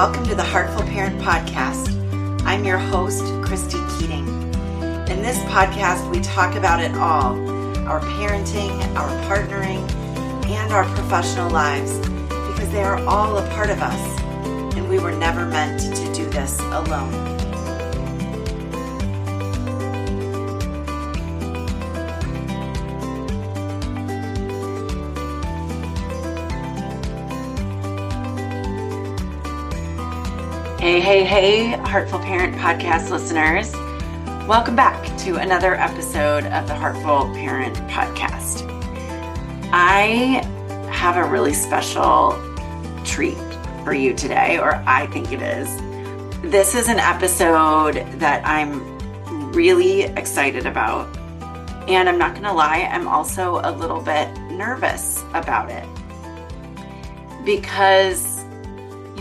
Welcome to the Heartful Parent Podcast. I'm your host, Jonas Keating. In this podcast, we talk about it all, our parenting, our partnering, and our professional lives, because they are all a part of us, and we were never meant to do this alone. Hey, Heartful Parent Podcast listeners. Welcome back to another episode of the Heartful Parent Podcast. I have a really special treat for you today, or I think it is. This is an episode that I'm really excited about. And I'm not going to lie, I'm also a little bit nervous about it. Because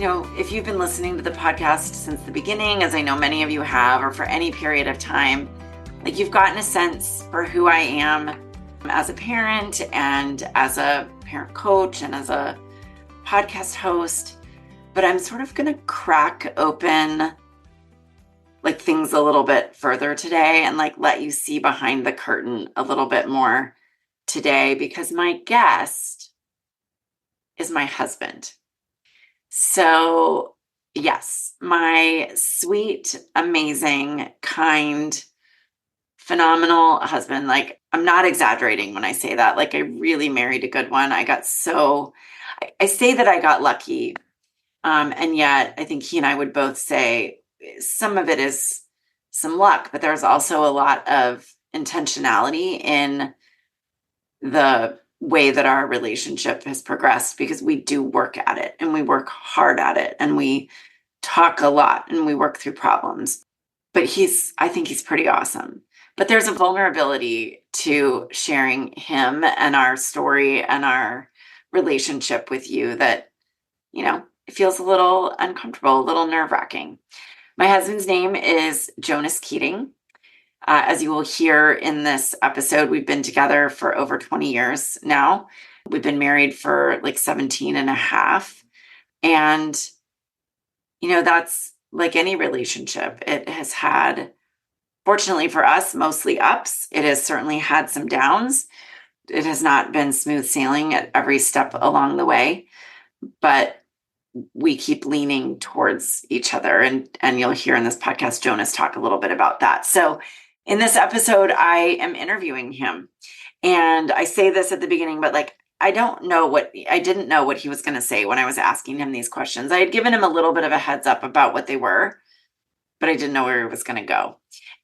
if you've been listening to the podcast since the beginning, as I know many of you have, or for any period of time, you've gotten a sense for who I am as a parent and as a parent coach and as a podcast host. But I'm sort of going to crack open things a little bit further today and let you see behind the curtain a little bit more today, because my guest is my husband. So yes, my sweet, amazing, kind, phenomenal husband. I'm not exaggerating when I say that. I really married a good one. I say that I got lucky. And yet I think he and I would both say some of it is some luck, but there's also a lot of intentionality in the way that our relationship has progressed, because we do work at it and we work hard at it and we talk a lot and we work through problems. But I think he's pretty awesome. But there's a vulnerability to sharing him and our story and our relationship with you that, it feels a little uncomfortable, a little nerve-wracking. My husband's name is Jonas Keating. As you will hear in this episode, we've been together for over 20 years now. We've been married for 17 and a half. And, that's like any relationship. It has had, fortunately for us, mostly ups. It has certainly had some downs. It has not been smooth sailing at every step along the way, but we keep leaning towards each other. And you'll hear in this podcast, Jonas talk a little bit about that. So in this episode, I am interviewing him, and I say this at the beginning, but I didn't know what he was going to say when I was asking him these questions. I had given him a little bit of a heads up about what they were, but I didn't know where he was going to go.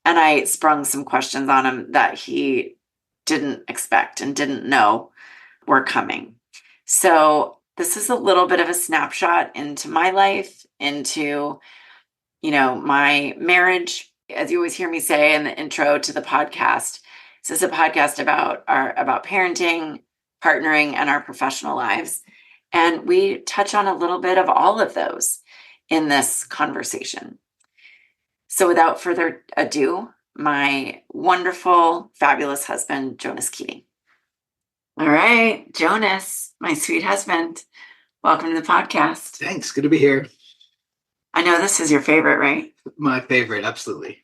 And I sprung some questions on him that he didn't expect and didn't know were coming. So this is a little bit of a snapshot into my life, into, my marriage. As you always hear me say in the intro to the podcast, this is a podcast about parenting, partnering, and our professional lives. And we touch on a little bit of all of those in this conversation. So without further ado, my wonderful, fabulous husband, Jonas Keating. All right, Jonas, my sweet husband, welcome to the podcast. Thanks. Good to be here. I know this is your favorite, right? My favorite, absolutely.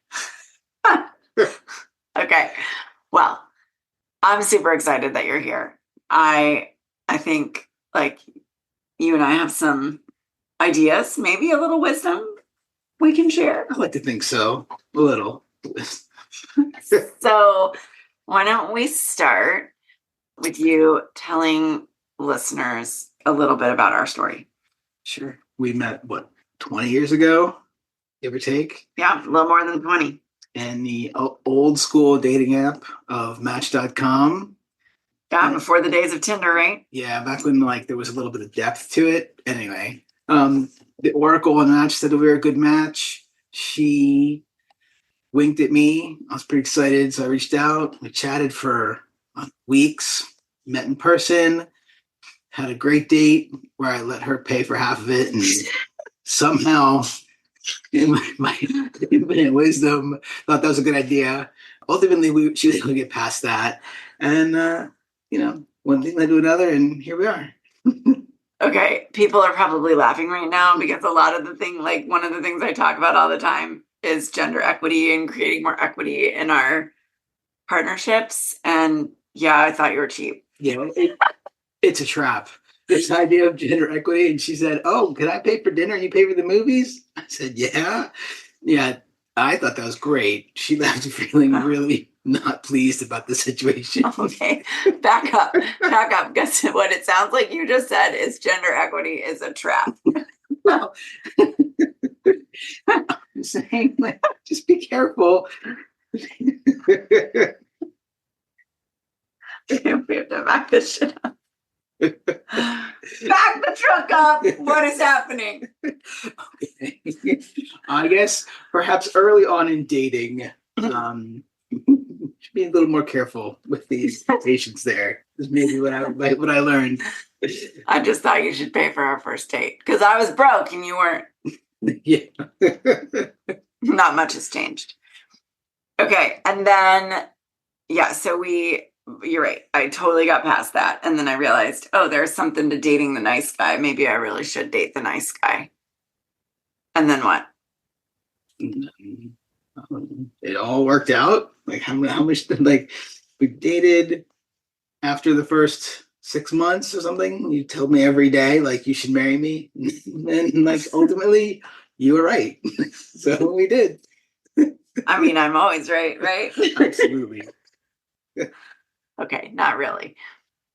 Okay. Well, I'm super excited that you're here. I think you and I have some ideas, maybe a little wisdom we can share. I like to think so. A little. So why don't we start with you telling listeners a little bit about our story? Sure. We met, 20 years ago, give or take? Yeah, a little more than 20. And the old school dating app of Match.com. Yeah, before the days of Tinder, right? Yeah, back when there was a little bit of depth to it. Anyway, the Oracle on Match said that we were a good match. She winked at me. I was pretty excited, so I reached out. We chatted for weeks, met in person, had a great date where I let her pay for half of it, and somehow, in my infinite wisdom, thought that was a good idea. Ultimately, she was able to get past that. And, one thing led to another, and here we are. Okay, people are probably laughing right now because one of the things I talk about all the time is gender equity and creating more equity in our partnerships. And yeah, I thought you were cheap. Yeah, it's a trap. This idea of gender equity. And she said, "Oh, can I pay for dinner and you pay for the movies?" I said, "Yeah." Yeah, I thought that was great. She left feeling really not pleased about the situation. Okay, back up. Because what it sounds like you just said is gender equity is a trap. Well, I'm saying, like, just be careful. We have to back this shit up. Back the truck up. What is happening? Okay. I guess perhaps early on in dating, should be a little more careful with the expectations there. Is maybe what I learned. I just thought you should pay for our first date because I was broke and you weren't. Yeah. Not much has changed. Okay, and then so you're right. I totally got past that. And then I realized, oh, there's something to dating the nice guy. Maybe I really should date the nice guy. And then what? It all worked out. Like how much like we dated after the first 6 months or something. You told me every day like you should marry me. And like ultimately you were right. So we did. I mean, I'm always right? Absolutely. Okay, not really.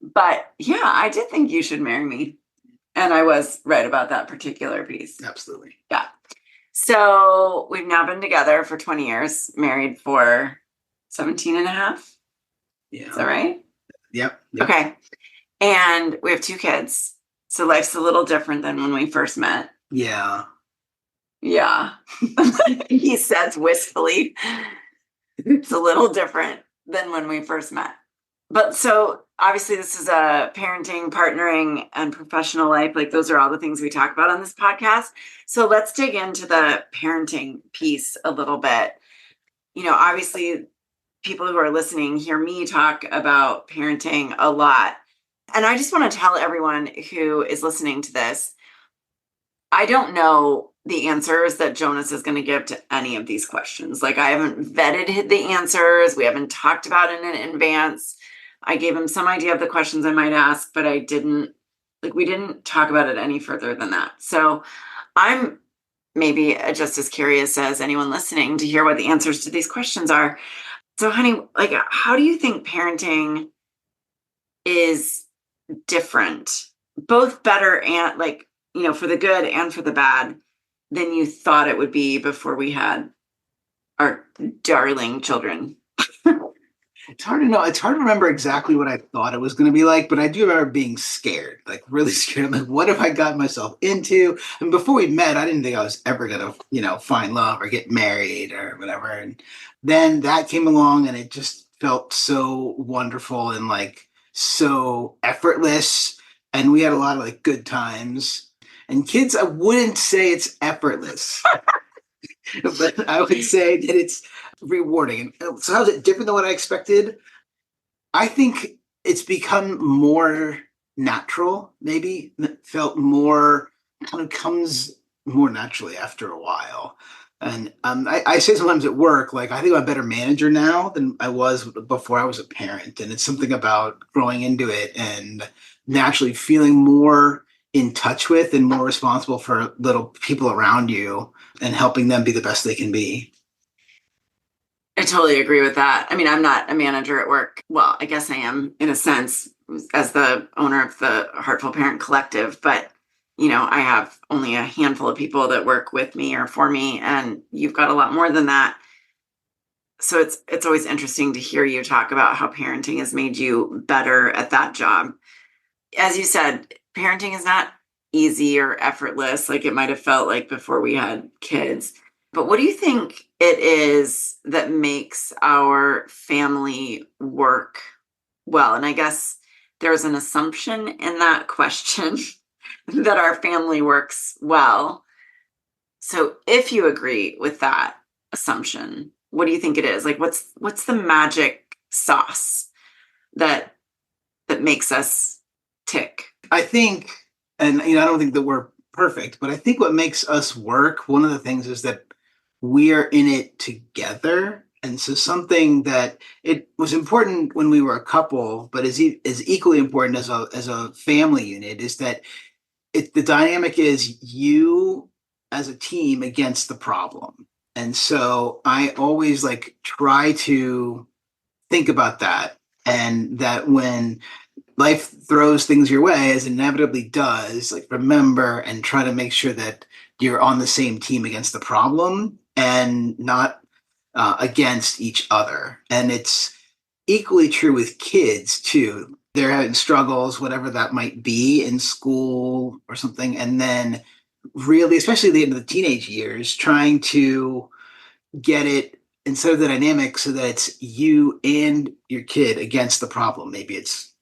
But yeah, I did think you should marry me. And I was right about that particular piece. Absolutely. Yeah. So we've now been together for 20 years, married for 17 and a half. Yeah. Is that right? Yep. Okay. And we have 2 kids. So life's a little different than when we first met. Yeah. Yeah. He says wistfully. It's a little different than when we first met. But so obviously this is a parenting, partnering, and professional life. Like those are all the things we talk about on this podcast. So let's dig into the parenting piece a little bit. Obviously people who are listening hear me talk about parenting a lot. And I just want to tell everyone who is listening to this, I don't know the answers that Jonas is going to give to any of these questions. Like I haven't vetted the answers. We haven't talked about it in advance. I gave him some idea of the questions I might ask, but we didn't talk about it any further than that. So I'm maybe just as curious as anyone listening to hear what the answers to these questions are. So honey, like, how do you think parenting is different, both better and for the good and for the bad than you thought it would be before we had our darling children? It's hard to know. It's hard to remember exactly what I thought it was going to be like, but I do remember being scared, like really scared. Like, what have I got myself into? And before we met, I didn't think I was ever going to, find love or get married or whatever. And then that came along and it just felt so wonderful and like so effortless. And we had a lot of like good times. And kids, I wouldn't say it's effortless, but I would say that it's rewarding. So how is it different than what I expected? I think it's become more natural, maybe. It felt more, kind of comes more naturally after a while. And I say sometimes at work, like I think I'm a better manager now than I was before I was a parent. And it's something about growing into it and naturally feeling more in touch with and more responsible for little people around you and helping them be the best they can be. I totally agree with that. I mean, I'm not a manager at work. Well, I guess I am in a sense as the owner of the Heartful Parent Collective, but I have only a handful of people that work with me or for me, and you've got a lot more than that. So it's always interesting to hear you talk about how parenting has made you better at that job. As you said, parenting is not easy or effortless like it might have felt like before we had kids. But what do you think it is that makes our family work well? And I guess there's an assumption in that question that our family works well. So if you agree with that assumption, what do you think it is? Like what's the magic sauce that makes us tick? I think And I don't think that we're perfect, but I think what makes us work, one of the things is that we are in it together. And so something that it was important when we were a couple, but is equally important as a family unit, is that the dynamic is you as a team against the problem. And so I always like try to think about that, and that when life throws things your way, as inevitably does, like remember and try to make sure that you're on the same team against the problem and not against each other. And it's equally true with kids too. They're having struggles, whatever that might be in school or something. And then really, especially at the end of the teenage years, trying to get it instead of the dynamic so that it's you and your kid against the problem. Maybe it's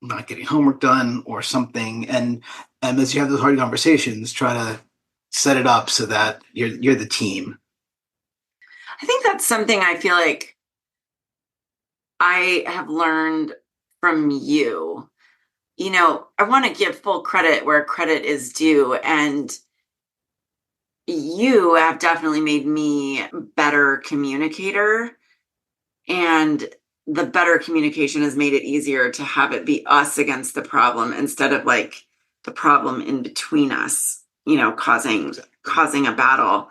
not getting homework done or something. And as you have those hard conversations, try to set it up so that you're the team. I think that's something I feel like I have learned from you. I want to give full credit where credit is due. And you have definitely made me a better communicator. And the better communication has made it easier to have it be us against the problem instead of like the problem in between us, causing a battle.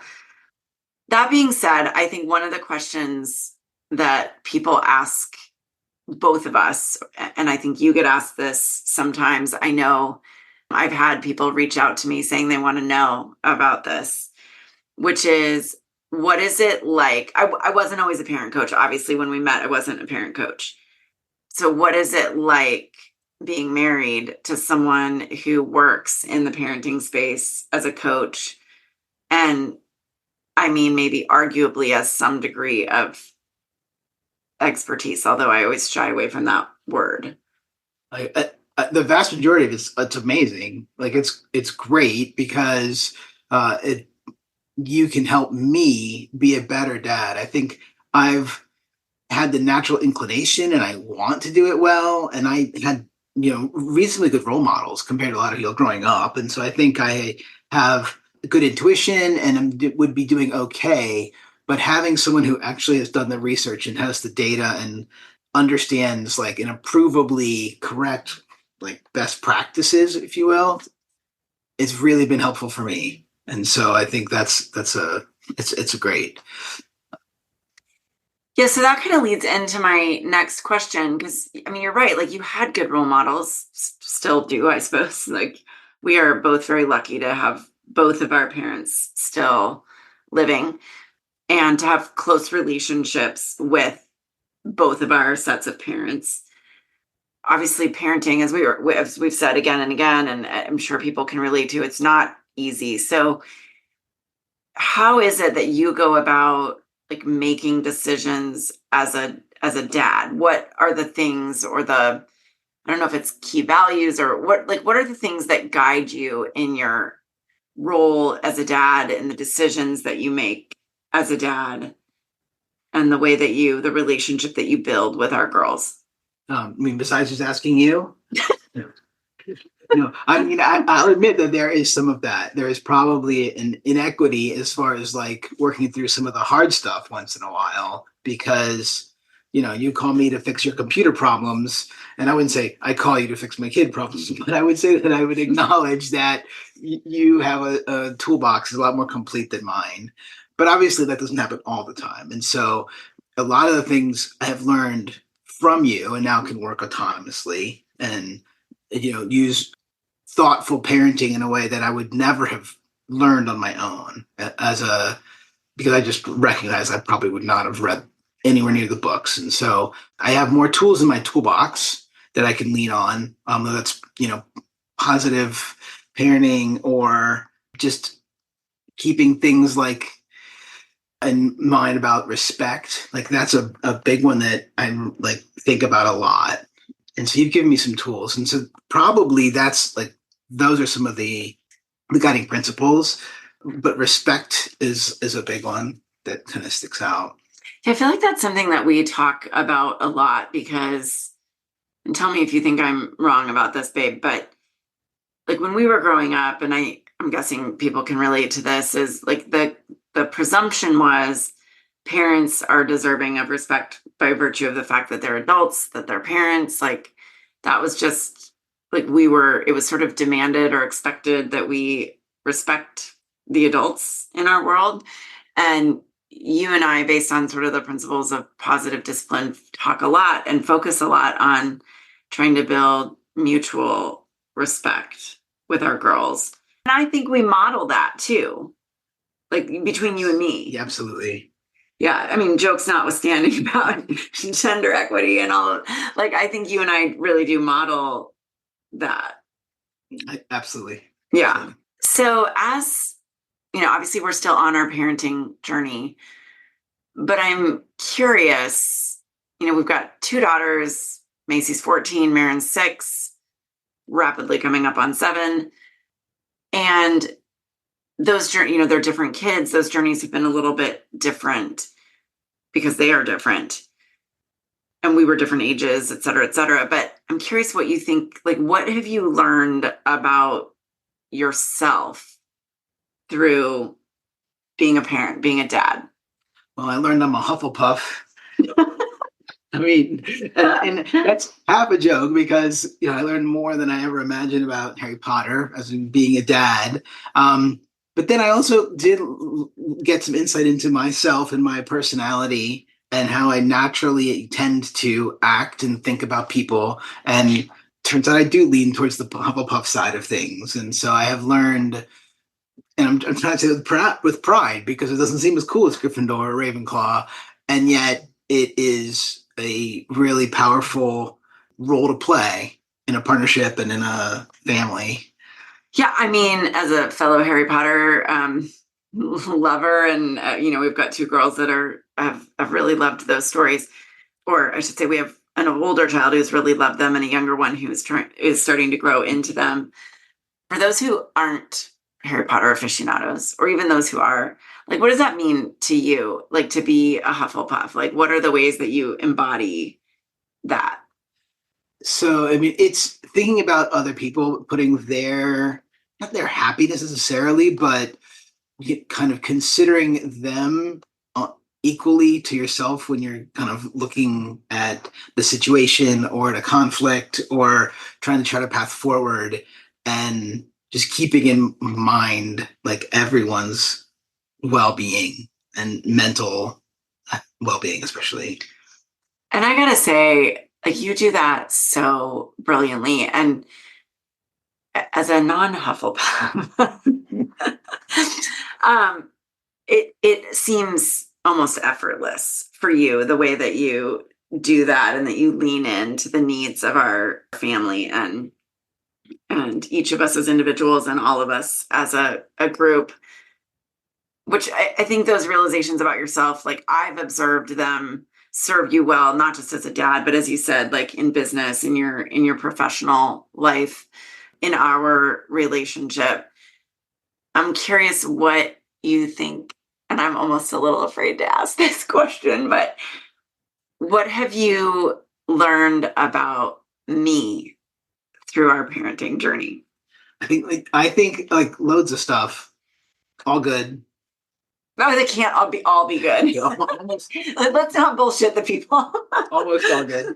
That being said, I think one of the questions that people ask both of us, and I think you get asked this sometimes. I know I've had people reach out to me saying they want to know about this, which is, what is it like? I wasn't always a parent coach. Obviously, when we met, I wasn't a parent coach. So what is it like being married to someone who works in the parenting space as a coach? And I mean, maybe arguably has some degree of expertise, although I always shy away from that word. The vast majority of it's amazing. Like it's great because it you can help me be a better dad. I think I've had the natural inclination and I want to do it well. And I had, reasonably good role models compared to a lot of people growing up. And so I think I have good intuition and would be doing okay. But having someone who actually has done the research and has the data and understands like an approvably correct, like best practices, if you will, it's really been helpful for me. And so I think it's a great. Yeah, so that kind of leads into my next question, because I mean, you're right. Like, you had good role models, still do, I suppose. Like, we are both very lucky to have both of our parents still living and to have close relationships with both of our sets of parents. Obviously, parenting, as we've said again and again, and I'm sure people can relate to, it's not easy. So how is it that you go about like making decisions as a dad? What are the things, or I don't know if it's key values, or what are the things that guide you in your role as a dad and the decisions that you make as a dad, and the way that the relationship that you build with our girls? I mean, besides just asking you, no, I mean, I'll admit that there is some of that. There is probably an inequity as far as like working through some of the hard stuff once in a while, because, you call me to fix your computer problems, and I wouldn't say I call you to fix my kid problems, but I would say that I would acknowledge that you have a toolbox is a lot more complete than mine. But obviously that doesn't happen all the time. And so a lot of the things I have learned from you and now can work autonomously and, use thoughtful parenting in a way that I would never have learned on my own because I just recognize I probably would not have read anywhere near the books. And so I have more tools in my toolbox that I can lean on. That's, positive parenting, or just keeping things like in mind about respect. Like that's a big one that I like think about a lot. And so you've given me some tools. And so probably that's like, those are some of the guiding principles, but respect is a big one that kind of sticks out. I feel like that's something that we talk about a lot, because, and tell me if you think I'm wrong about this, babe, but like when we were growing up, and I'm guessing people can relate to this, is like the presumption was parents are deserving of respect by virtue of the fact that they're adults, that they're parents. Like that was just like it was sort of demanded or expected that we respect the adults in our world. And you and I, based on sort of the principles of positive discipline, talk a lot and focus a lot on trying to build mutual respect with our girls. And I think we model that too, like between you and me. Yeah, absolutely. Yeah, I mean, jokes notwithstanding about gender equity and all, like I think you and I really do model that. Absolutely. Yeah. Absolutely. So as, obviously we're still on our parenting journey, but I'm curious, we've got two daughters, Macy's 14, Maren's 6, rapidly coming up on 7. And those journeys, they're different kids. Those journeys have been a little bit different because they are different. And we were different ages, et cetera, et cetera. But I'm curious what you think, like, what have you learned about yourself through being a parent, being a dad? Well, I learned I'm a Hufflepuff. I mean, and that's half a joke because I learned more than I ever imagined about Harry Potter as in being a dad. But then I also did get some insight into myself and my personality and how I naturally tend to act and think about people. And turns out I do lean towards the Hufflepuff side of things. And so I have learned, and I'm trying to say with pride because it doesn't seem as cool as Gryffindor or Ravenclaw, and yet it is a really powerful role to play in a partnership and in a family. Yeah, I mean, as a fellow Harry Potter lover, and we've got two girls that have really loved those stories, or I should say, we have an older child who's really loved them, and a younger one who is starting to grow into them. For those who aren't Harry Potter aficionados, or even those who are, like, what does that mean to you? Like, to be a Hufflepuff? Like, what are the ways that you embody that? So, I mean, it's thinking about other people, putting not their happiness necessarily, but kind of considering them equally to yourself when you're kind of looking at the situation or at a conflict or trying to chart a path forward, and just keeping in mind like everyone's well-being and mental well-being especially. And I gotta say, like, you do that so brilliantly. And as a non-Hufflepuff, it seems almost effortless for you, the way that you do that and that you lean into the needs of our family and each of us as individuals and all of us as a group, which I think those realizations about yourself, like I've observed them serve you well, not just as a dad, but as you said, like in business, in your professional life, in our relationship. I'm curious what you think, and I'm almost a little afraid to ask this question, but what have you learned about me through our parenting journey? I think loads of stuff, all good. No, they can't all be good. Let's not bullshit the people. Almost all good.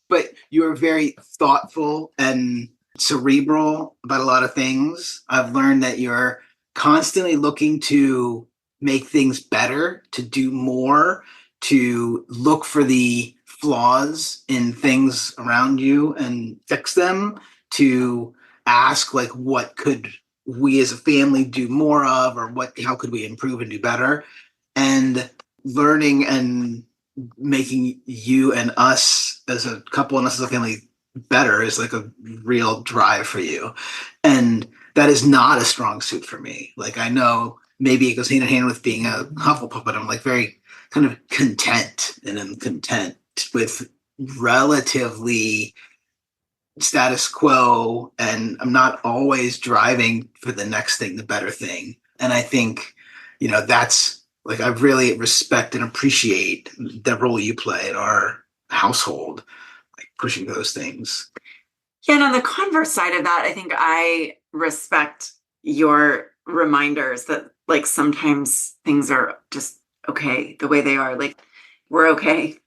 But you're very thoughtful and cerebral about a lot of things. I've learned that you're constantly looking to make things better, to do more, to look for the flaws in things around you and fix them, to ask like what could we as a family do more of, or how could we improve and do better, and learning and making you and us as a couple and us as a family better is like a real drive for you. And that is not a strong suit for me. Like, I know maybe it goes hand in hand with being a Hufflepuff, but I'm like very kind of content, and I'm content with relatively status quo, and I'm not always driving for the next thing, the better thing. And I think, that's like, I really respect and appreciate the role you play in our household, like pushing those things. Yeah, and on the converse side of that, I think I respect your reminders that like sometimes things are just okay the way they are. Like we're okay.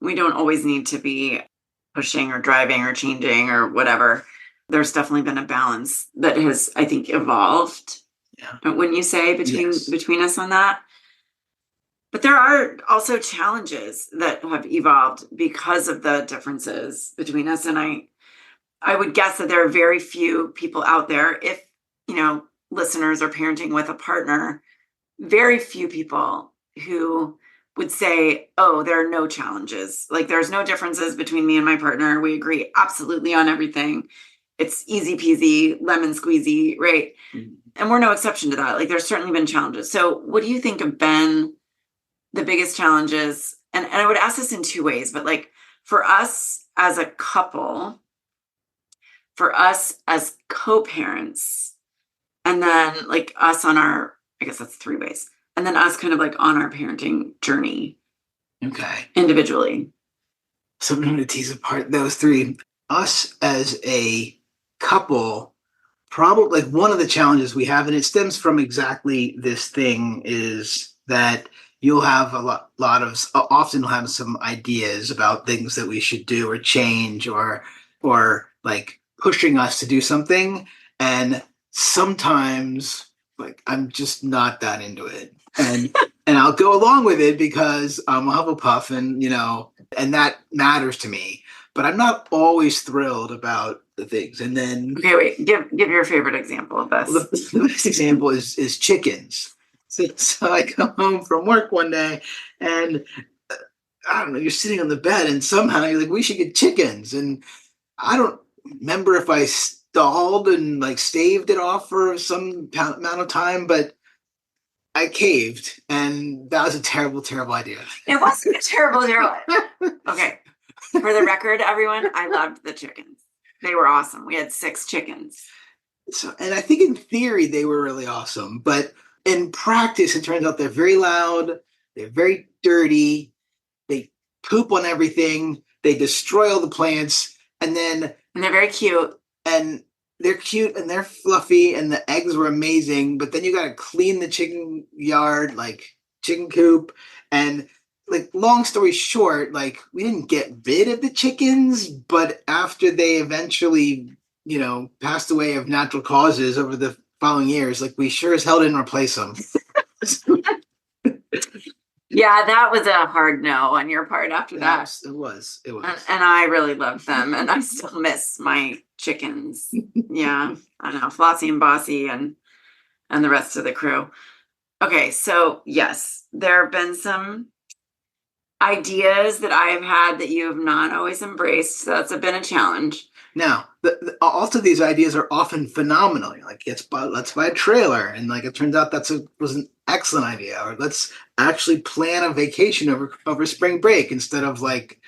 We don't always need to be pushing or driving or changing or whatever. There's definitely been a balance that has, I think, evolved. Yeah. Wouldn't you say Yes. between us on that? But there are also challenges that have evolved because of the differences between us. And I would guess that there are very few people out there, if, listeners are parenting with a partner, very few people who would say, oh, there are no challenges. Like there's no differences between me and my partner. We agree absolutely on everything. It's easy peasy, lemon squeezy, right? Mm-hmm. And we're no exception to that. Like there's certainly been challenges. So what do you think have been the biggest challenges? And I would ask this in two ways, but like for us as a couple, for us as co-parents, and then like us on our, I guess that's three ways. And then us kind of like on our parenting journey. Okay. Individually. So I'm going to tease apart those three. Us as a couple, probably like one of the challenges we have, and it stems from exactly this thing, is that you'll have often we'll have some ideas about things that we should do or change or like pushing us to do something. And sometimes like I'm just not that into it. And I'll go along with it because I'm a Hufflepuff and that matters to me. But I'm not always thrilled about the things. And then okay, wait, give your favorite example of this. Well, the best example is chickens. So I come home from work one day and I don't know, you're sitting on the bed and somehow you're like, we should get chickens. And I don't remember if I stalled and like staved it off for some amount of time, but I caved, and that was a terrible, terrible idea. It wasn't a terrible. Okay. For the record, everyone, I loved the chickens. They were awesome. We had 6 chickens. So, and I think in theory they were really awesome, but in practice, it turns out they're very loud, they're very dirty, they poop on everything, they destroy all the plants, and they're very cute. And they're cute and they're fluffy and the eggs were amazing, but then you got to clean the chicken yard, like chicken coop. And like, long story short, like we didn't get rid of the chickens, but after they eventually, passed away of natural causes over the following years, like we sure as hell didn't replace them. Yeah, that was a hard no on your part after that. It was. And I really loved them, and I still miss my chickens. Yeah, I know, Flossie and Bossy and the rest of the crew. Okay, so yes, there have been some ideas that I have had that you have not always embraced. So that's been a challenge. Now, also these ideas are often phenomenal. You're like, let's buy a trailer, and like it turns out was an excellent idea. Or let's actually plan a vacation over spring break instead of like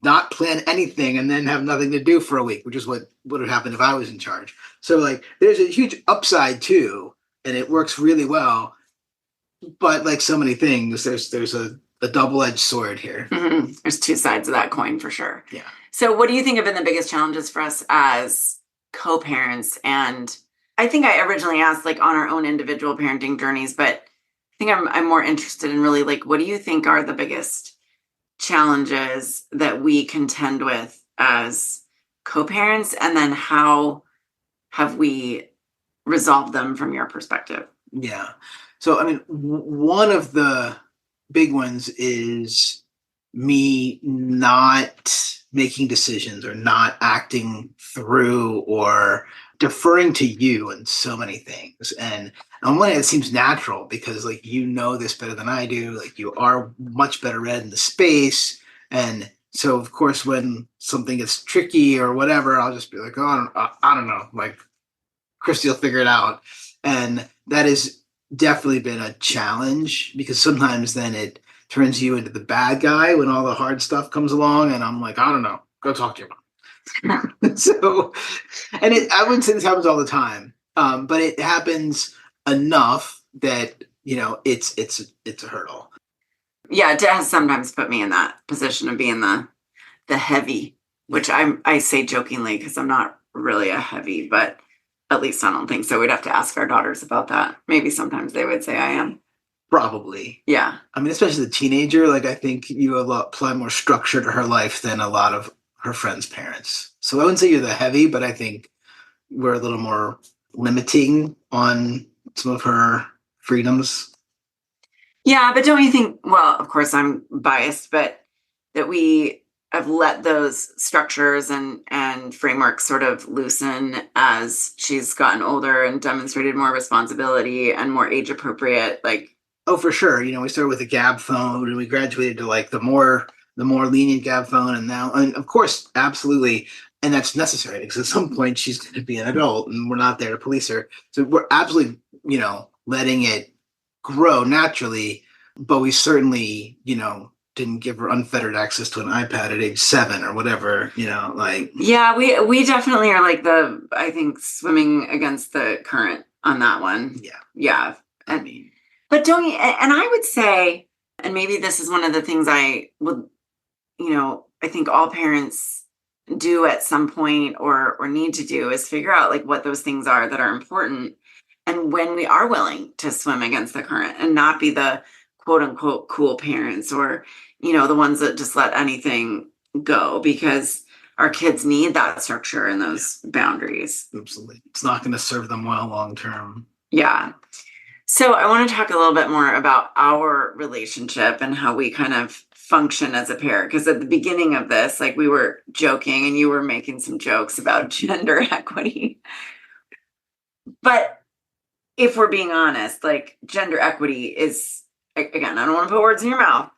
not plan anything and then have nothing to do for a week, which is what would have happened if I was in charge. So like, there's a huge upside too, and it works really well. But like so many things, there's a double-edged sword here. Mm-hmm. There's 2 sides of that coin for sure. Yeah. So what do you think have been the biggest challenges for us as co-parents? And I think I originally asked like on our own individual parenting journeys, but I think I'm more interested in really like, what do you think are the biggest challenges that we contend with as co-parents? And then how have we resolved them from your perspective? Yeah. So, I mean, one of the big ones is me not making decisions or not acting through or deferring to you in so many things. And on one hand, it seems natural because like, this better than I do. Like you are much better read in the space. And so of course, when something gets tricky or whatever, I'll just be like, oh, I don't know, like Christy will figure it out. And that has definitely been a challenge because sometimes then it turns you into the bad guy when all the hard stuff comes along. And I'm like, I don't know, go talk to your mom. So, and I wouldn't say this happens all the time, but it happens enough that, it's a hurdle. Yeah, it has sometimes put me in that position of being the heavy, which I say jokingly because I'm not really a heavy, but At least I don't think so. We'd have to ask our daughters about that. Maybe sometimes they would say I am. Probably. Yeah. I mean, especially the teenager, like I think you apply more structure to her life than a lot of her friends' parents. So I wouldn't say you're the heavy, but I think we're a little more limiting on some of her freedoms. Yeah, but don't you think, well, of course I'm biased, but that we have let those structures and frameworks sort of loosen as she's gotten older and demonstrated more responsibility and more age appropriate, like. Oh, for sure. We started with a Gab phone and we graduated to like the more lenient Gab phone, and now, and of course, absolutely, and that's necessary because at some point she's going to be an adult, and we're not there to police her. So we're absolutely, letting it grow naturally, but we certainly, didn't give her unfettered access to an iPad at age 7 or whatever, like. Yeah, we definitely are like I think swimming against the current on that one. Yeah. Yeah. I mean, but don't you, and I would say, and maybe this is one of the things I would, I think all parents do at some point or need to do is figure out like what those things are that are important. And when we are willing to swim against the current and not be the quote unquote cool parents or, the ones that just let anything go, because our kids need that structure and those boundaries. Absolutely. It's not going to serve them well long term. Yeah. So I want to talk a little bit more about our relationship and how we kind of function as a pair. Because at the beginning of this, like we were joking and you were making some jokes about gender equity. But if we're being honest, like gender equity is, again, I don't want to put words in your mouth,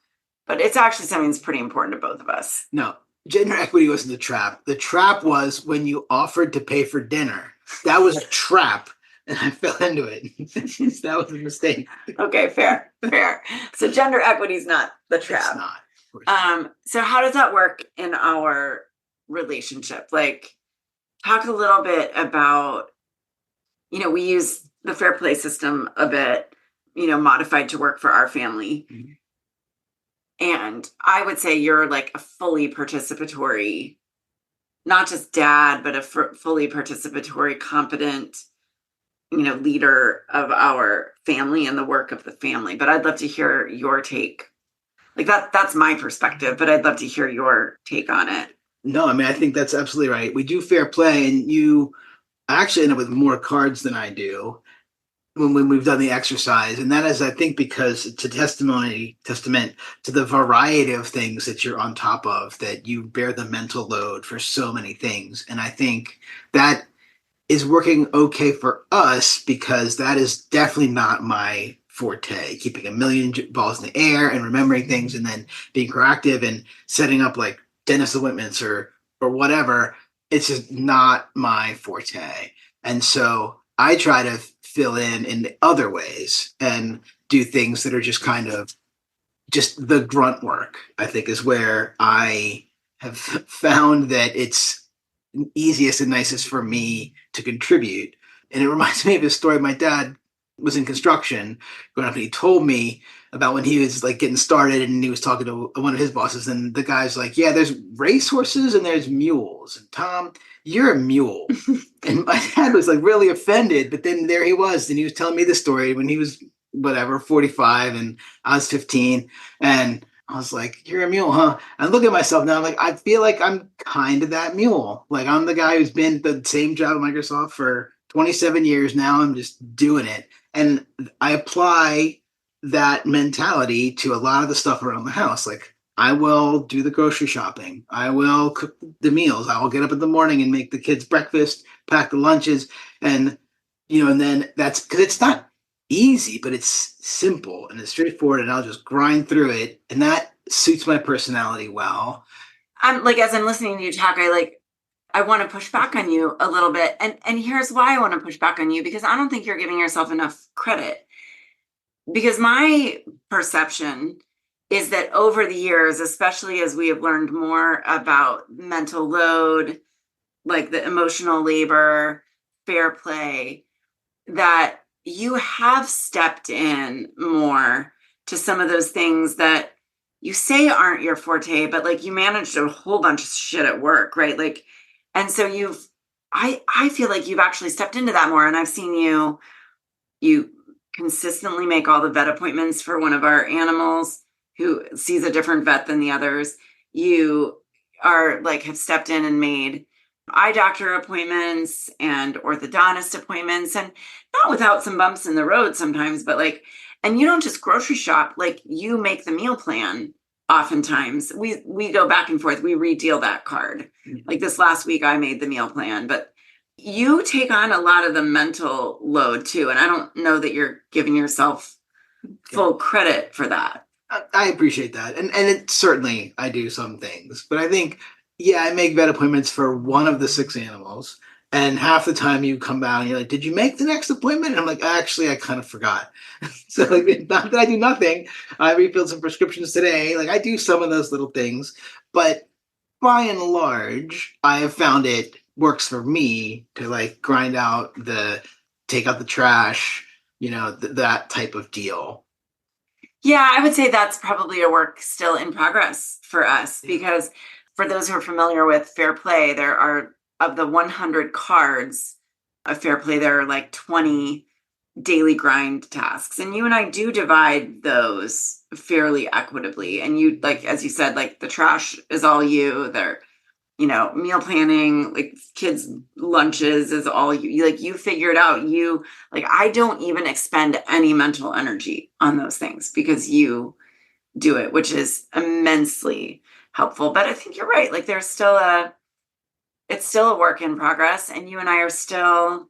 but it's actually something that's pretty important to both of us. No, gender equity wasn't the trap. The trap was when you offered to pay for dinner. That was a trap. And I fell into it. That was a mistake. Okay, fair. So gender equity is not the trap. It's not. So how does that work in our relationship? Like, talk a little bit about, we use the fair play system a bit, modified to work for our family. Mm-hmm. And I would say you're like a fully participatory, not just dad, but a fully participatory, competent, leader of our family and the work of the family. But I'd love to hear your take. Like that's my perspective, but I'd love to hear your take on it. No, I mean, I think that's absolutely right. We do fair play, and you actually end up with more cards than I do when we've done the exercise. And that is, I think, because it's a testament to the variety of things that you're on top of, that you bear the mental load for so many things. And I think that is working okay for us because that is definitely not my forte. Keeping a million balls in the air and remembering things and then being proactive and setting up like dentist appointments or whatever. It's just not my forte. And so I try to fill in other ways and do things that are just kind of just the grunt work, I think, is where I have found that it's easiest and nicest for me to contribute. And it reminds me of a story. My dad was in construction growing up, and he told me about when he was like getting started and he was talking to one of his bosses, and the guy's like, yeah, there's racehorses and there's mules. And Tom, you're a mule. And my dad was like really offended, but then there he was, and he was telling me the story when he was 45 and I was 15. And I was like, you're a mule, huh? And I look at myself now, like, I feel like I'm kind of that mule. Like, I'm the guy who's been at the same job at Microsoft for 27 years now. I'm just doing it. And I apply that mentality to a lot of the stuff around the house. Like, I will do the grocery shopping. I will cook the meals. I will get up in the morning and make the kids breakfast, pack the lunches. And, and then that's because it's not easy, but it's simple and it's straightforward, and I'll just grind through it, and that suits my personality well. I'm like, as I'm listening to you talk, I want to push back on you a little bit, and here's why I want to push back on you, because I don't think you're giving yourself enough credit. Because my perception is that over the years, especially as we have learned more about mental load, like the emotional labor, fair play, that you have stepped in more to some of those things that you say aren't your forte, but like you managed a whole bunch of shit at work, right? Like, and so you've I feel like you've actually stepped into that more, and I've seen you consistently make all the vet appointments for one of our animals who sees a different vet than the others. You are like have stepped in and made eye doctor appointments and orthodontist appointments, and not without some bumps in the road sometimes, but like, and you don't just grocery shop, like you make the meal plan. Oftentimes we go back and forth, we redeal that card. Like this last week I made the meal plan, but you take on a lot of the mental load too. And I don't know that you're giving yourself full credit for that. I appreciate that. And it certainly I do some things. But I think, yeah, I make vet appointments for one of the 6 animals. And half the time you come out and you're like, did you make the next appointment? And I'm like, actually, I kind of forgot. So like, not that I do nothing. I refilled some prescriptions today. Like I do some of those little things. But by and large, I have found it works for me to like grind out take out the trash, that type of deal. Yeah, I would say that's probably a work still in progress for us, because for those who are familiar with Fair Play, there are, of the 100 cards of Fair Play, there are like 20 daily grind tasks. And you and I do divide those fairly equitably. And you, like, as you said, like the trash is all you. Meal planning, like kids' lunches is all you. Like you figure it out. I don't even expend any mental energy on those things because you do it, which is immensely helpful. But I think you're right. Like it's still a work in progress, and you and I are still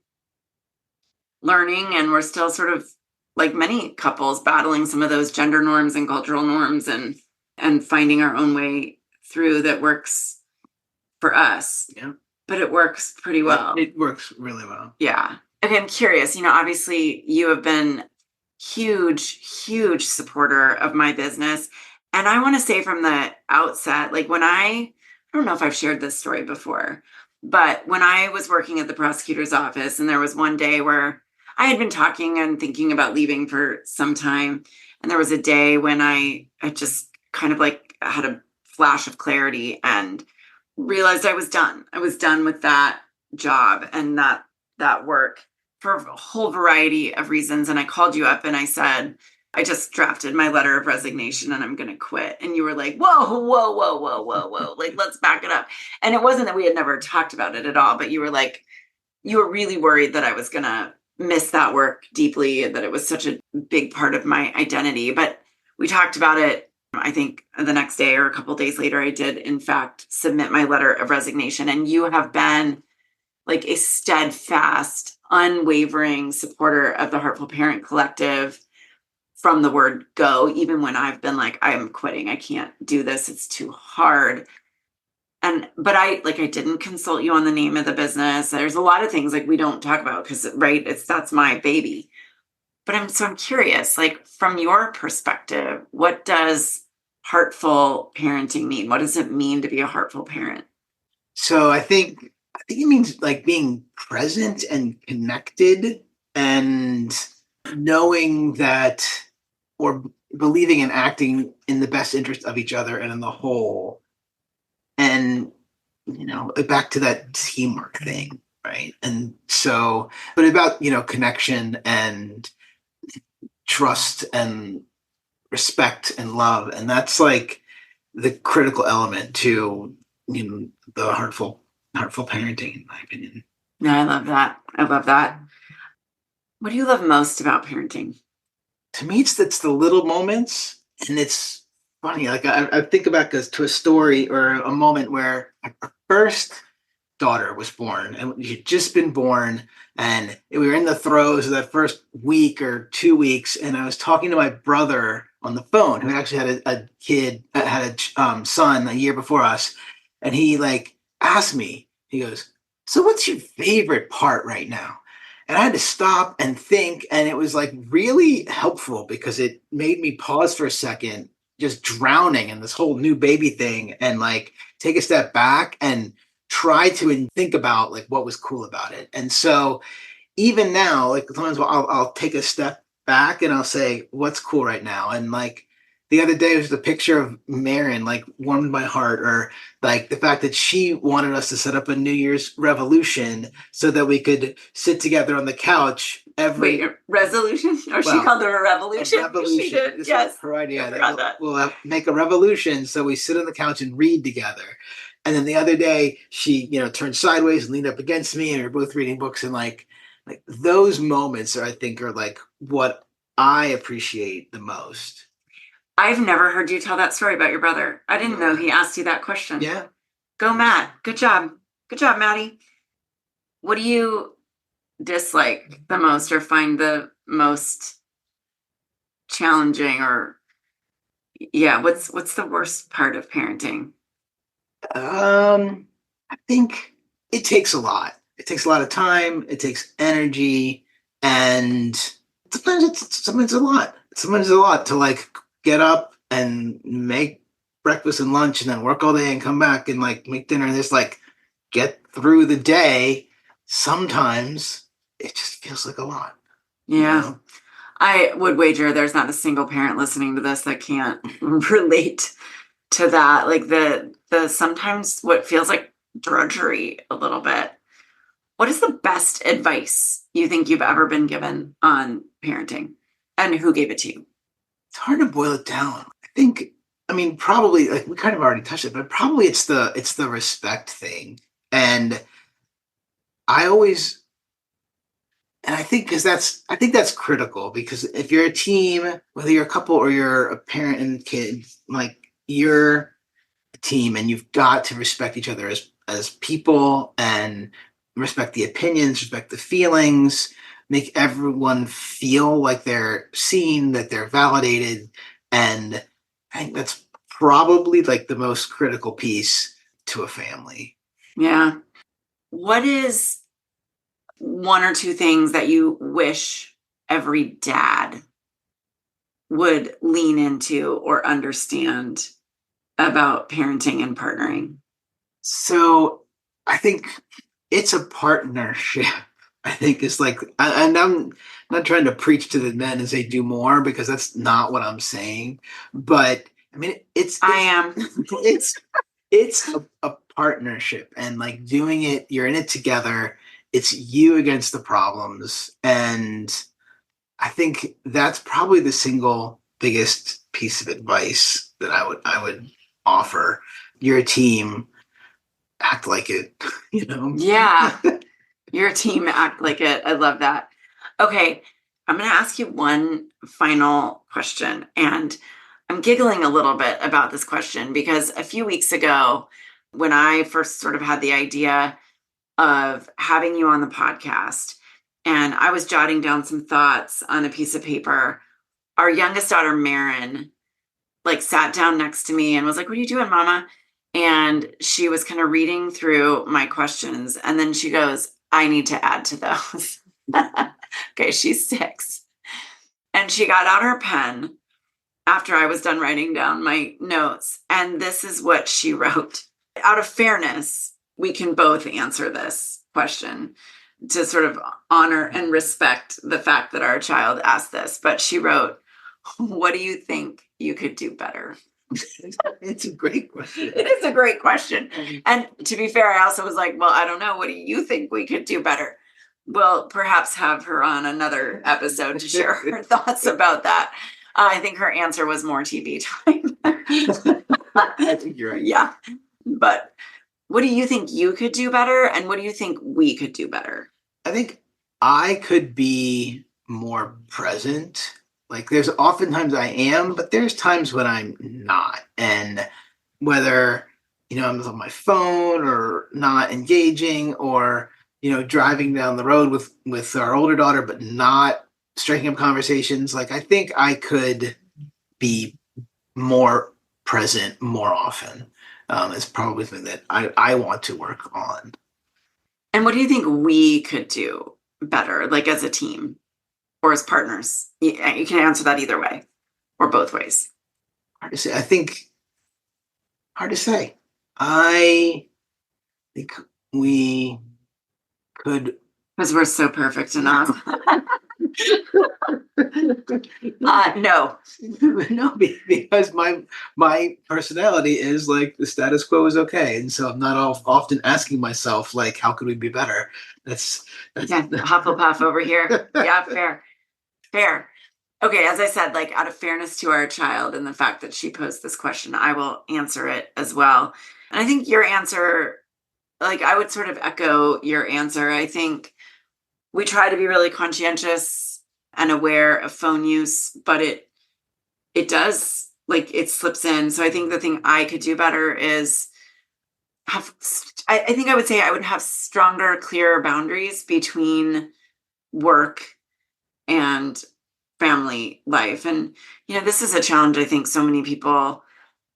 learning, and we're still sort of like many couples battling some of those gender norms and cultural norms and finding our own way through that works for us. Yeah. But it works pretty well. It works really well. Yeah. Okay, I'm curious. Obviously you have been huge supporter of my business. And I want to say from the outset, like I don't know if I've shared this story before, but when I was working at the prosecutor's office, and there was one day where I had been talking and thinking about leaving for some time. And there was a day when I just kind of like had a flash of clarity and realized I was done. I was done with that job and that work for a whole variety of reasons. And I called you up and I said, I just drafted my letter of resignation and I'm going to quit. And you were like, whoa. Like, let's back it up. And it wasn't that we had never talked about it at all, but you were like, you were really worried that I was going to miss that work deeply, that it was such a big part of my identity. But we talked about it. I think the next day or a couple of days later, I did, in fact, submit my letter of resignation. And you have been like a steadfast, unwavering supporter of the Heartful Parent Collective from the word go, even when I've been like, I'm quitting. I can't do this. It's too hard. But I didn't consult you on the name of the business. There's a lot of things like we don't talk about because, right, that's my baby. But I'm curious, like from your perspective, what does heartful parenting mean? What does it mean to be a heartful parent? So I think it means like being present and connected and knowing that, or believing and acting in the best interest of each other and in the whole. And, back to that teamwork thing, right? And so, but about, connection and trust and respect and love. And that's like the critical element to, the heartful parenting, in my opinion. Yeah, I love that. What do you love most about parenting? To me, it's the little moments. And it's funny. Like I think about this to a story or a moment where our first daughter was born, and she'd just been born, and we were in the throes of that first week or 2 weeks, and I was talking to my brother on the phone, who actually had a kid, had a son a year before us, and he like asked me, he goes, so what's your favorite part right now? And I had to stop and think, and it was like really helpful because it made me pause for a second, just drowning in this whole new baby thing, and like take a step back and try to think about like what was cool about it. And so even now, like sometimes I'll take a step back and I'll say, what's cool right now? And like the other day was the picture of Marin, like warmed my heart, or like the fact that she wanted us to set up a New Year's revolution so that we could sit together on the couch every. Wait, resolution? Or she Well, called it a revolution? A revolution. She did. This Yes. was her idea. I forgot that. We'll make a revolution so we sit on the couch and read together. And then the other day, she, turned sideways and leaned up against me, and we were both reading books. And like those moments, I think, are like what I appreciate the most. I've never heard you tell that story about your brother. I didn't know he asked you that question. Yeah. Go, Matt. Good job. Good job, Maddie. What do you dislike the most or find the most challenging, or what's the worst part of parenting? I think it takes a lot. It takes a lot of time. It takes energy, and sometimes it's a lot. Sometimes it's a lot to like get up and make breakfast and lunch, and then work all day and come back and like make dinner and just like get through the day. Sometimes it just feels like a lot. Yeah. I would wager there's not a single parent listening to this that can't relate to that. Like the sometimes what feels like drudgery a little bit. What is the best advice you think you've ever been given on parenting, and who gave it to you? It's hard to boil it down. Probably like we kind of already touched it, but probably it's the respect thing. And I think that's critical, because if you're a team, whether you're a couple or you're a parent and kid, like you're a team and you've got to respect each other as people, and respect the opinions, respect the feelings, make everyone feel like they're seen, that they're validated. And I think that's probably like the most critical piece to a family. Yeah. What is one or two things that you wish every dad would lean into or understand about parenting and partnering? So I think it's a partnership. I think it's like, and I'm not trying to preach to the men and say do more, because that's not what I'm saying. But I am. It's a partnership, and like doing it, you're in it together. It's you against the problems. And I think that's probably the single biggest piece of advice that I would offer. You're a team, act like it, Yeah. Your team, act like it. I love that. Okay. I'm going to ask you one final question. And I'm giggling a little bit about this question because a few weeks ago, when I first sort of had the idea of having you on the podcast, and I was jotting down some thoughts on a piece of paper, our youngest daughter, Marin, like sat down next to me and was like, "What are you doing, Mama?" And she was kind of reading through my questions. And then she goes, "I need to add to those." Okay, she's 6. And she got out her pen after I was done writing down my notes. And this is what she wrote. Out of fairness, we can both answer this question to sort of honor and respect the fact that our child asked this. But she wrote, "What do you think you could do better?" It's a great question. It is a great question. And to be fair, I also was like, well, I don't know. What do you think we could do better? We'll perhaps have her on another episode to share her thoughts about that. I think her answer was more TV time. I think you're right. Yeah. But what do you think you could do better? And what do you think we could do better? I think I could be more present. Like there's oftentimes I am, but there's times when I'm not. And whether, I'm on my phone or not engaging, or, driving down the road with our older daughter, but not striking up conversations. Like I think I could be more present more often. It's probably something that I want to work on. And what do you think we could do better, like as a team or as partners? You can answer that either way or both ways. Hard to say. Hard to say. I think we could. Because we're so perfect enough. No. No, because my personality is like the status quo is okay, and so I'm not often asking myself like, how could we be better? That's Yeah, Hufflepuff over here. Yeah, fair. Okay, as I said, like out of fairness to our child and the fact that she posed this question, I will answer it as well. And I think your answer, like I would sort of echo your answer. I think we try to be really conscientious and aware of phone use, but it does, like it slips in. So I think the thing I could do better is have, I think I would say I would have stronger, clearer boundaries between work and family life. And, this is a challenge I think so many people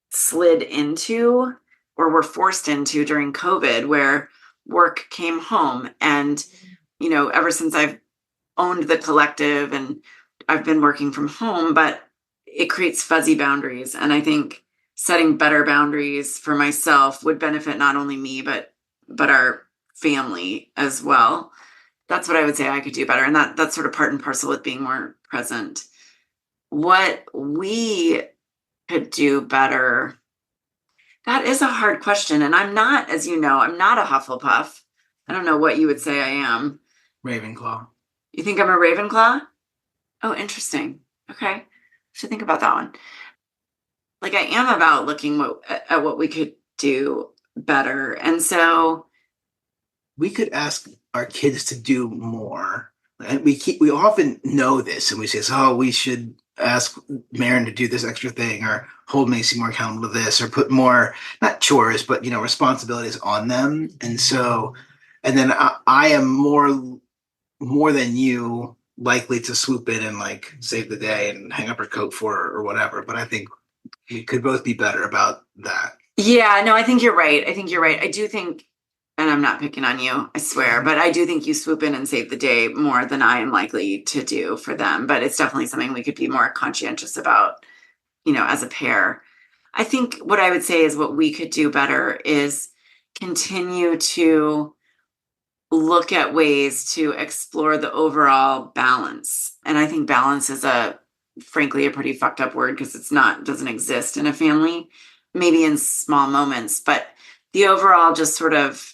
slid into or were forced into during COVID, where work came home. And, ever since I've owned the collective and I've been working from home, but it creates fuzzy boundaries. And I think setting better boundaries for myself would benefit not only me, but our family as well. That's what I would say I could do better. And that's sort of part and parcel with being more present. What we could do better, that is a hard question. And I'm not, as you know, I'm not a Hufflepuff. I don't know what you would say I am. Ravenclaw. You think I'm a Ravenclaw? Oh, interesting. Okay. Should think about that one. Like I am about looking at what we could do better. And so we could ask our kids to do more. And we often know this and we say, oh, we should ask Marin to do this extra thing or hold Macy more accountable to this or put more, not chores, but, responsibilities on them. And so, and then I am more than you likely to swoop in and like save the day and hang up her coat for her or whatever. But I think we could both be better about that. Yeah, no, I think you're right. I do think, and I'm not picking on you, I swear, but I do think you swoop in and save the day more than I am likely to do for them. But it's definitely something we could be more conscientious about, as a pair. I think what I would say is what we could do better is continue to look at ways to explore the overall balance. And I think balance is frankly a pretty fucked up word because doesn't exist in a family, maybe in small moments, but the overall just sort of,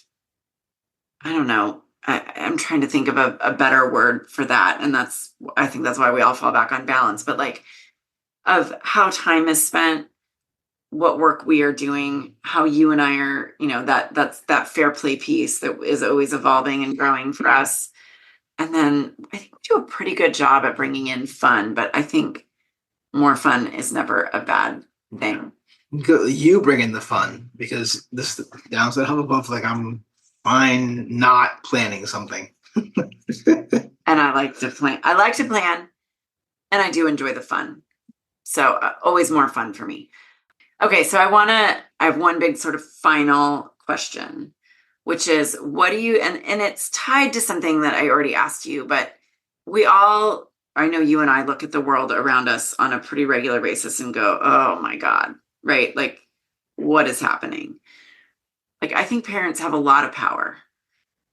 I don't know. I'm trying to think of a better word for that. And I think that's why we all fall back on balance, but like of how time is spent, what work we are doing, how you and I are, that's that fair play piece that is always evolving and growing for us. And then I think we do a pretty good job at bringing in fun, but I think more fun is never a bad thing. You bring in the fun because this downside of above, like I'm fine not planning something. And I like to plan. And I do enjoy the fun. So always more fun for me. Okay, so I have one big sort of final question, which is what do you, and it's tied to something that I already asked you, but I know you and I look at the world around us on a pretty regular basis and go, oh my God, right? Like, what is happening? Like, I think parents have a lot of power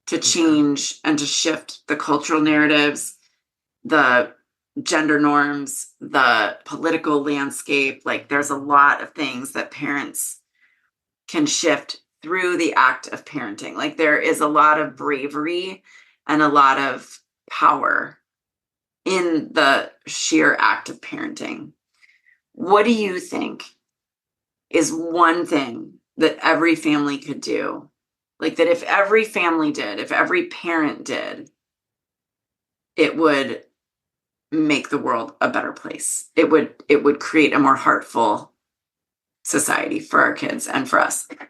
to change and to shift the cultural narratives, the gender norms, the political landscape. Like there's a lot of things that parents can shift through the act of parenting. Like there is a lot of bravery and a lot of power in the sheer act of parenting. What do you think is one thing that every family could do? Like that if every family did, if every parent did, it would make the world a better place. It would create a more heartful society for our kids and for us. I'm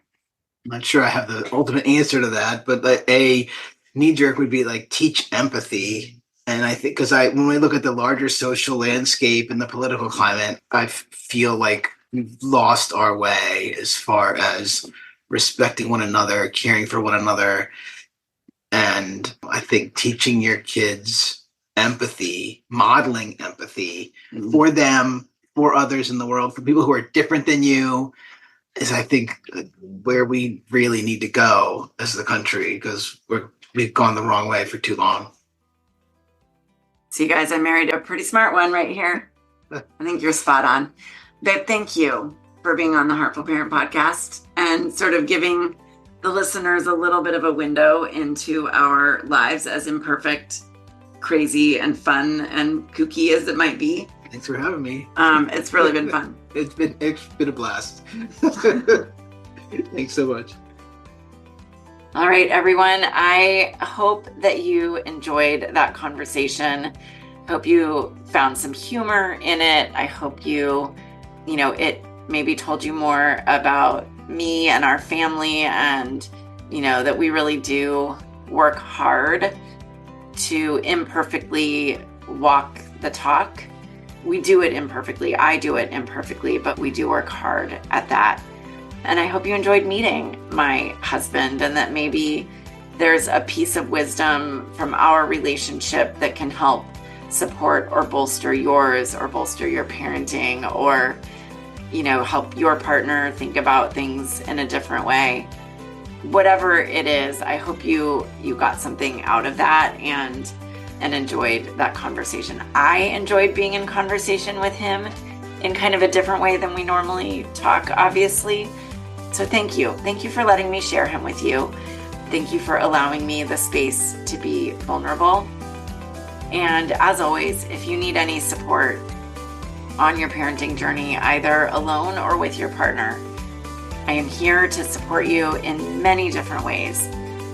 not sure I have the ultimate answer to that, but a knee jerk would be like teach empathy. And I think when we look at the larger social landscape and the political climate, I feel like we've lost our way as far as respecting one another, caring for one another. And I think teaching your kids empathy, modeling empathy for them, for others in the world, for people who are different than you, is I think where we really need to go as the country because we've gone the wrong way for too long. See, guys, I married a pretty smart one right here. I think you're spot on. Babe, thank you for being on the Heartful Parent Podcast and sort of giving the listeners a little bit of a window into our lives, as imperfect, crazy, and fun and kooky as it might be. Thanks for having me. It's really been fun. It's been a blast. Thanks so much. All right, everyone. I hope that you enjoyed that conversation. Hope you found some humor in it. I hope it maybe told you more about me and our family, and, that we really do work hard to imperfectly walk the talk. We do it imperfectly. I do it imperfectly, but we do work hard at that. And I hope you enjoyed meeting my husband, and that maybe there's a piece of wisdom from our relationship that can help support or bolster yours, or bolster your parenting, or, help your partner think about things in a different way. Whatever it is, I hope you got something out of that and enjoyed that conversation. I enjoyed being in conversation with him in kind of a different way than we normally talk, obviously. So thank you. Thank you for letting me share him with you. Thank you for allowing me the space to be vulnerable. And as always, if you need any support on your parenting journey, either alone or with your partner, I am here to support you in many different ways,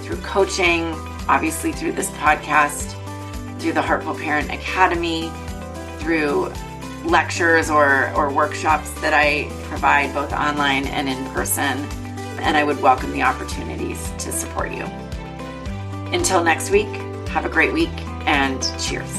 through coaching, obviously through this podcast, through the Heartful Parent Academy, through lectures or workshops that I provide both online and in person, and I would welcome the opportunities to support you. Until next week, have a great week, and cheers.